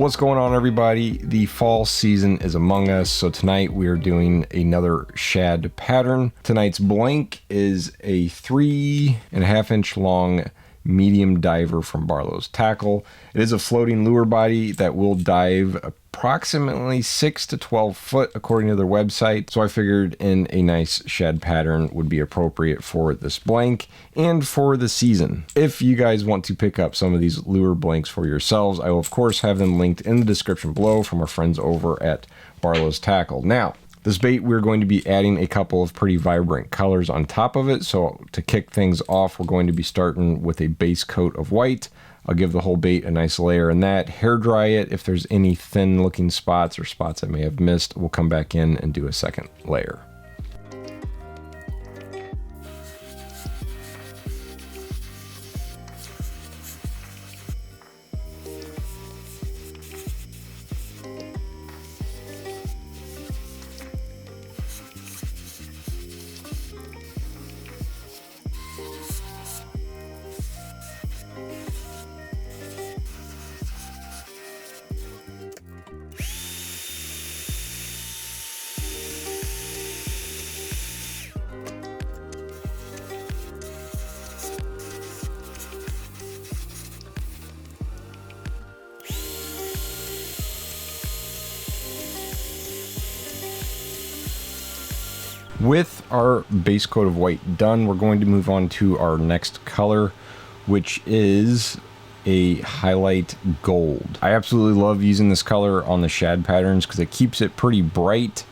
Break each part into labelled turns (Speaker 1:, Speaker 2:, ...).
Speaker 1: What's going on, everybody? The fall season is among us, so tonight we are doing another shad pattern. Tonight's blank is a 3.5 inch long medium diver from Barlow's Tackle. It is a floating lure body that will dive approximately 6 to 12 foot according to their website, so I figured in a nice shad pattern would be appropriate for this blank and for the season. If you guys want to pick up some of these lure blanks for yourselves, I will of course have them linked in the description below from our friends over at Barlow's Tackle. Now, this bait, we're going to be adding a couple of pretty vibrant colors on top of it. So to kick things off, we're going to be starting with a base coat of white. I'll give the whole bait a nice layer in that, hair dry it. If there's any thin looking spots or spots I may have missed, we'll come back in and do a second layer. With our base coat of white done, we're going to move on to our next color, which is a highlight gold. I absolutely love using this color on the shad patterns because it keeps it pretty bright,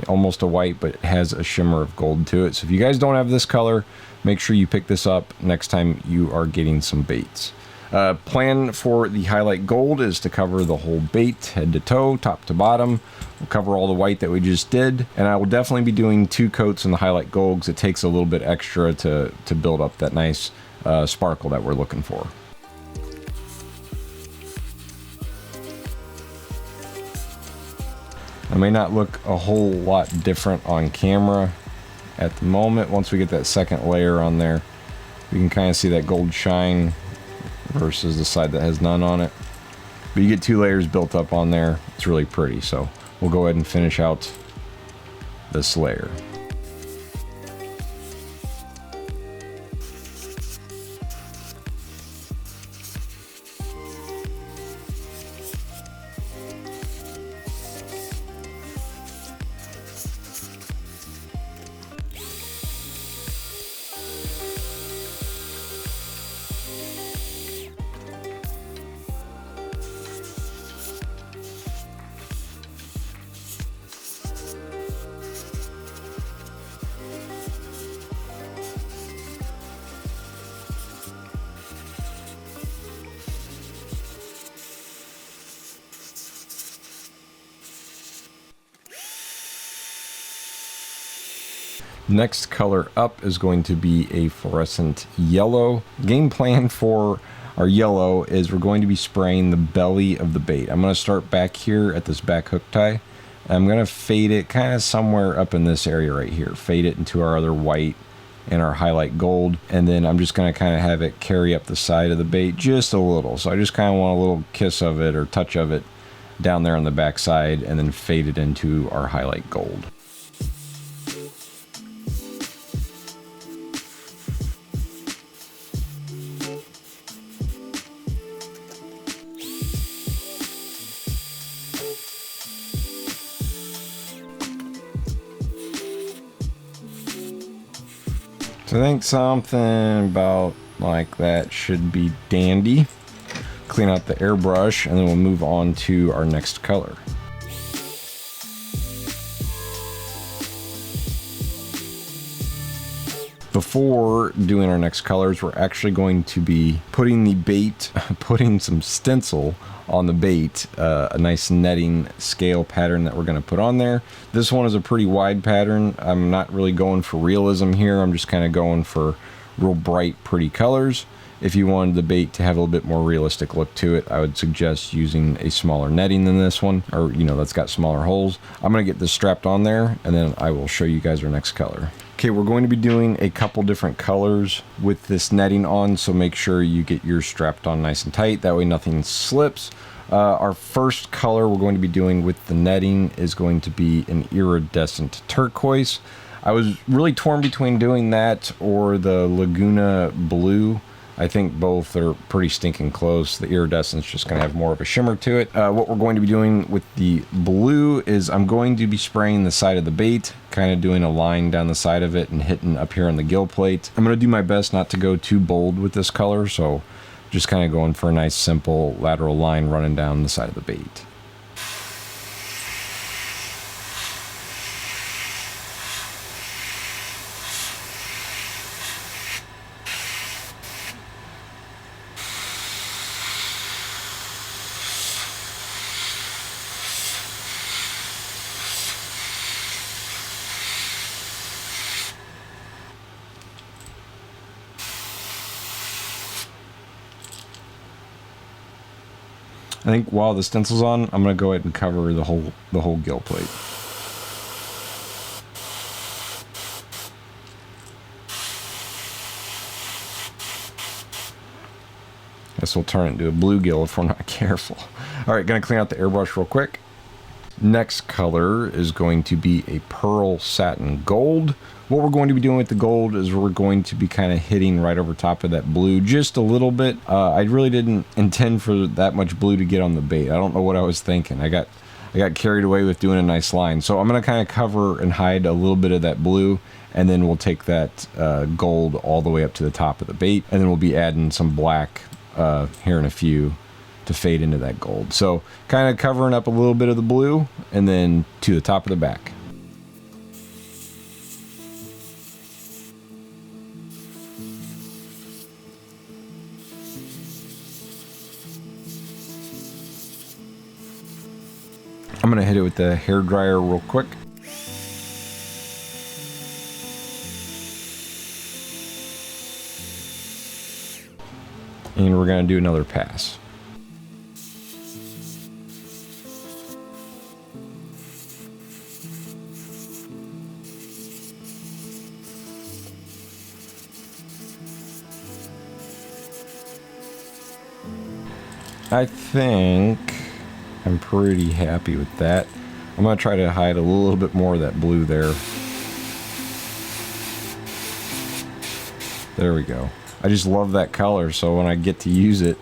Speaker 1: almost a white, but it has a shimmer of gold to it. So if you guys don't have this color, make sure you pick this up next time you are getting some baits. Plan for the highlight gold is to cover the whole bait, head to toe, top to bottom. We'll cover all the white that we just did, and I will definitely be doing 2 coats in the highlight gold because it takes a little bit extra to build up that nice sparkle that we're looking for. It may not look a whole lot different on camera at the moment. Once we get that second layer on there, we can kind of see that gold shine versus the side that has none on it. But you get 2 layers built up on there. It's really pretty. So we'll go ahead and finish out this layer. Next color up is going to be a fluorescent yellow. Game plan for our yellow is we're going to be spraying the belly of the bait. I'm going to start back here at this back hook tie. I'm going to fade it kind of somewhere up in this area right here. Fade it into our other white and our highlight gold. And then I'm just going to kind of have it carry up the side of the bait just a little. So I just kind of want a little kiss of it or touch of it down there on the back side and then fade it into our highlight gold. So I think something about like that should be dandy. Clean out the airbrush and then we'll move on to our next color. Before doing our next colors, we're actually going to be putting the bait, putting some stencil on the bait, a nice netting scale pattern that we're going to put on there. This one is a pretty wide pattern. I'm not really going for realism here. I'm just kind of going for real bright, pretty colors. If you wanted the bait to have a little bit more realistic look to it, I would suggest using a smaller netting than this one, or that's got smaller holes. I'm going to get this strapped on there and then I will show you guys our next color. Okay, we're going to be doing a couple different colors with this netting on, so make sure you get yours strapped on nice and tight. That way nothing slips. Our first color we're going to be doing with the netting is going to be an iridescent turquoise. I was really torn between doing that or the Laguna blue. I think both are pretty stinking close. The iridescent's just going to have more of a shimmer to it. What we're going to be doing with the blue is I'm going to be spraying the side of the bait, kind of doing a line down the side of it and hitting up here on the gill plate. I'm going to do my best not to go too bold with this color, so just kind of going for a nice simple lateral line running down the side of the bait. I think while the stencil's on, I'm going to go ahead and cover the whole gill plate. Guess we'll turn it into a bluegill if we're not careful. All right, going to clean out the airbrush real quick. Next color is going to be a pearl satin gold. What we're going to be doing with the gold is we're going to be kind of hitting right over top of that blue just a little bit. I really didn't intend for that much blue to get on the bait. I don't know what I was thinking. I got carried away with doing a nice line. So I'm going to kind of cover and hide a little bit of that blue, and then we'll take that gold all the way up to the top of the bait, and then we'll be adding some black here in a few to fade into that gold. So kind of covering up a little bit of the blue and then to the top of the back. I'm gonna hit it with the hair dryer real quick. And we're gonna do another pass. I think I'm pretty happy with that. I'm going to try to hide a little bit more of that blue there. There we go. I just love that color, so when I get to use it,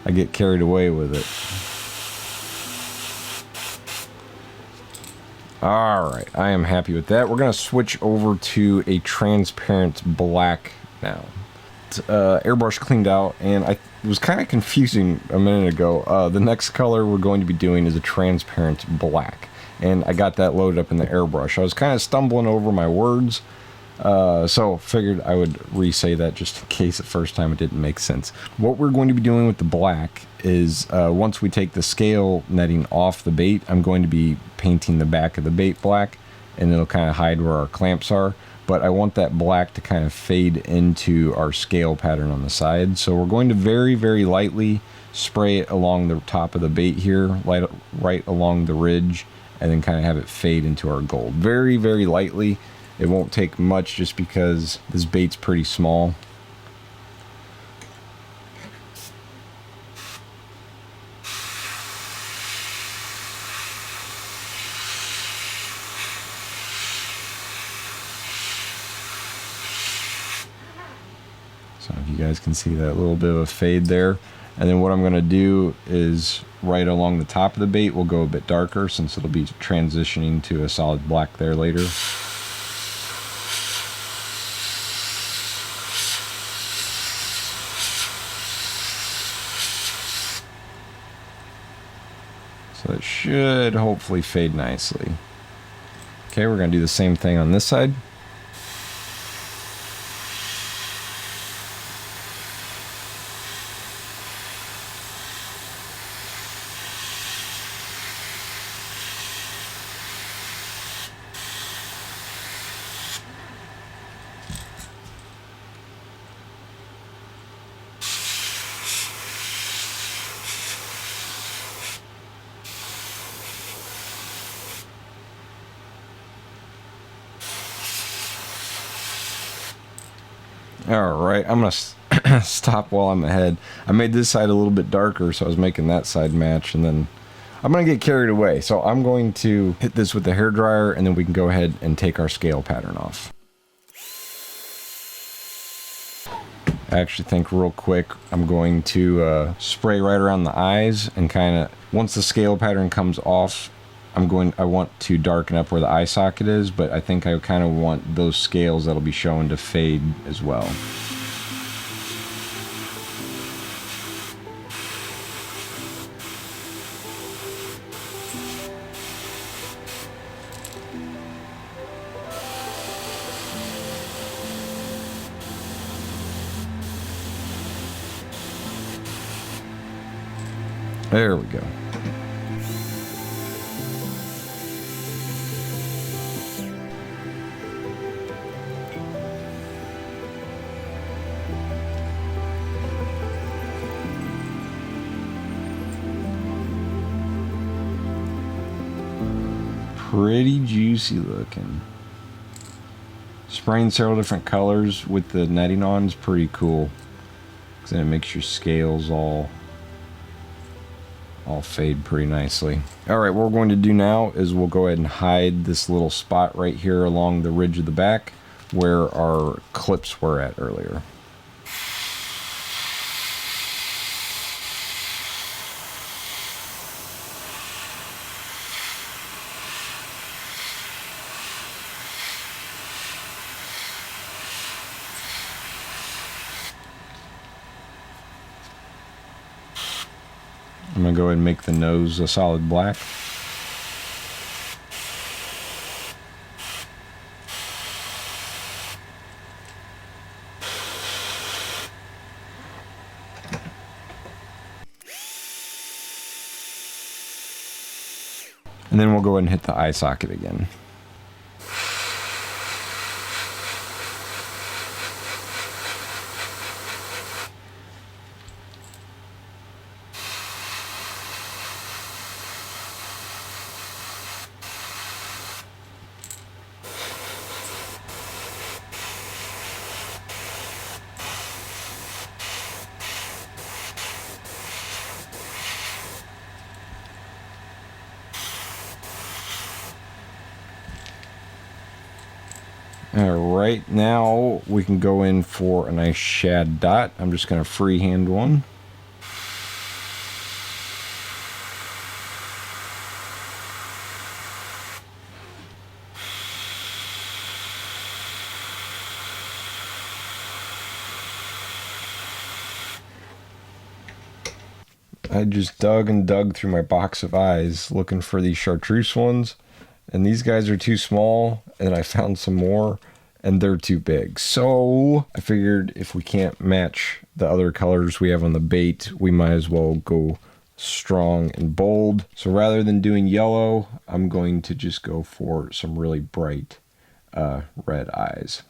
Speaker 1: I get carried away with it. Alright, I am happy with that. We're going to switch over to a transparent black now. Airbrush cleaned out, and it was kind of confusing a minute ago. The next color we're going to be doing is a transparent black, and I got that loaded up in the airbrush. I was kind of stumbling over my words, so figured I would re-say that just in case the first time it didn't make sense. What we're going to be doing with the black is once we take the scale netting off the bait, I'm going to be painting the back of the bait black, and it'll kind of hide where our clamps are. But I want that black to kind of fade into our scale pattern on the side. So we're going to very, very lightly spray it along the top of the bait here, right along the ridge, and then kind of have it fade into our gold. Very, very lightly. It won't take much just because this bait's pretty small. So if you guys can see that little bit of a fade there. And then what I'm going to do is right along the top of the bait, we'll go a bit darker since it'll be transitioning to a solid black there later. So it should hopefully fade nicely. Okay, we're going to do the same thing on this side. All right, I'm gonna stop while I'm ahead. I made this side a little bit darker, so I was making that side match, and then I'm gonna get carried away. So I'm going to hit this with the hairdryer, and then we can go ahead and take our scale pattern off. I actually think real quick, I'm going to spray right around the eyes, and kind of, once the scale pattern comes off, I want to darken up where the eye socket is, but I think I kind of want those scales that'll be showing to fade as well. There we go. Pretty juicy looking. Spraying several different colors with the netting on is pretty cool, because then it makes your scales all fade pretty nicely. Alright, what we're going to do now is we'll go ahead and hide this little spot right here along the ridge of the back where our clips were at earlier. I'm going to go ahead and make the nose a solid black. And then we'll go ahead and hit the eye socket again. Alright, now we can go in for a nice shad dot. I'm just going to freehand one. I just dug and dug through my box of eyes looking for these chartreuse ones, and these guys are too small, and I found some more and they're too big. So I figured if we can't match the other colors we have on the bait, we might as well go strong and bold. So rather than doing yellow, I'm going to just go for some really bright red eyes.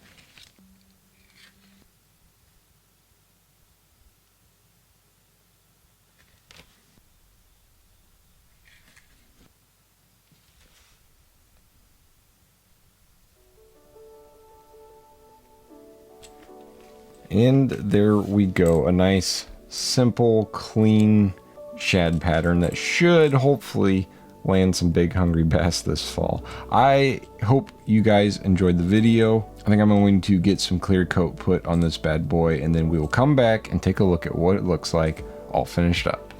Speaker 1: And there we go, a nice, simple, clean shad pattern that should hopefully land some big hungry bass this fall. I hope you guys enjoyed the video. I think I'm going to get some clear coat put on this bad boy, and then we will come back and take a look at what it looks like all finished up.